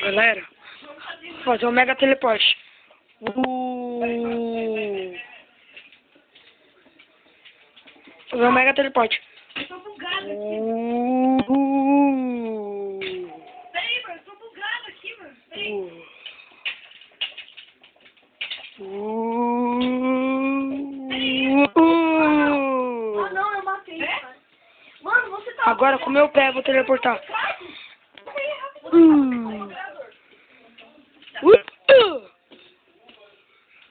Galera, vou fazer um mega teleporte. Fazer um mega teleporte. Eu tô bugado aqui. Peraí, mano, eu tô bugado aqui, mano. Peraí. Ah, não, eu matei, cara. Mano, você tá... Agora com o meu pé vou teleportar.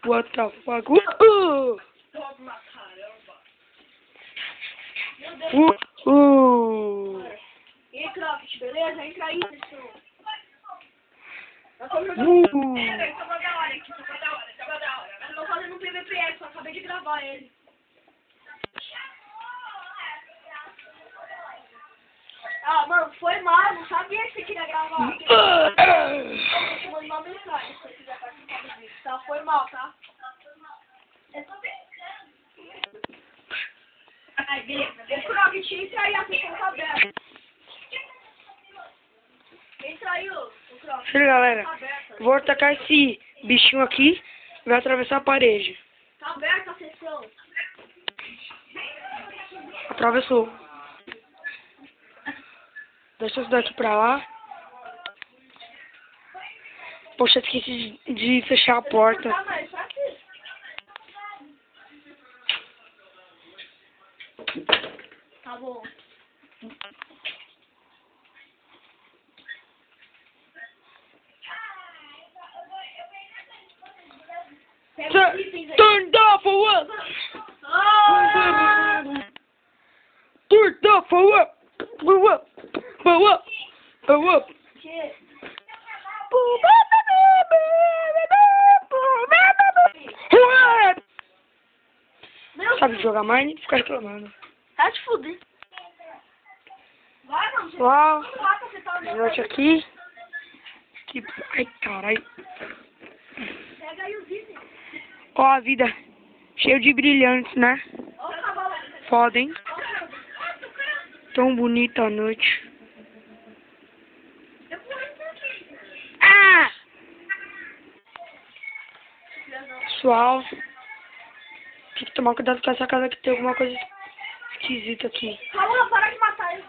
What the fuck? Toma, caramba. E aí, Croft, beleza? Entra aí, pessoal. Eu tô jogando... Peraí, tá da hora aqui, tá da hora. Eu tô fazendo um PVP, só acabei de gravar ele. Ah, mano, foi mal, não sabia que você queria gravar. Eu te mando uma mensagem se você quiser participar do vídeo, tá? Foi mal, tá? Eu tô brincando. Ai, beleza. O Croft, entra aí, a sessão tá aberta. Entra aí, o Croft. Filho, galera, vou atacar esse bichinho aqui e vai atravessar a parede. Tá aberta a sessão. Atravessou. Deixa isso daqui pra lá. Poxa, esqueci de fechar a porta. Tá, mas só aqui. Tá bom. Pega os itens aí. Turn down for what? Turn down for what? For what? For what? For what? Que? Meu Sabe jogar Mine e ficar reclamando. tá te fuder. Vai, mano. Uau. Você tá andando. Note aqui. Que... Ai, caralho. Pega aí os itens. Ó a vida. Cheio de brilhantes, né? Ó o cavalo. Foda, hein? Tão bonita a noite. Ah! Pessoal, tem que tomar cuidado com essa casa que tem alguma coisa esquisita aqui. Calma, para de matar ele.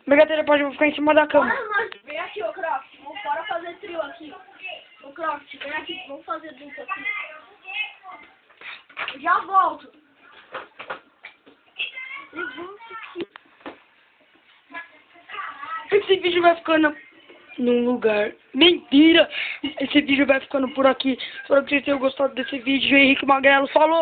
Mega teleporte, eu vou ficar em cima da cama. Mano, vem aqui, ô Croft. Bora fazer trio aqui. Ô Croft, vem aqui. Vamos fazer dupla aqui. Eu já volto. Levanta aqui. Esse vídeo vai ficando num lugar. Mentira! Esse vídeo vai ficando por aqui. Espero que vocês tenham gostado desse vídeo. Henrique Magrelo falou!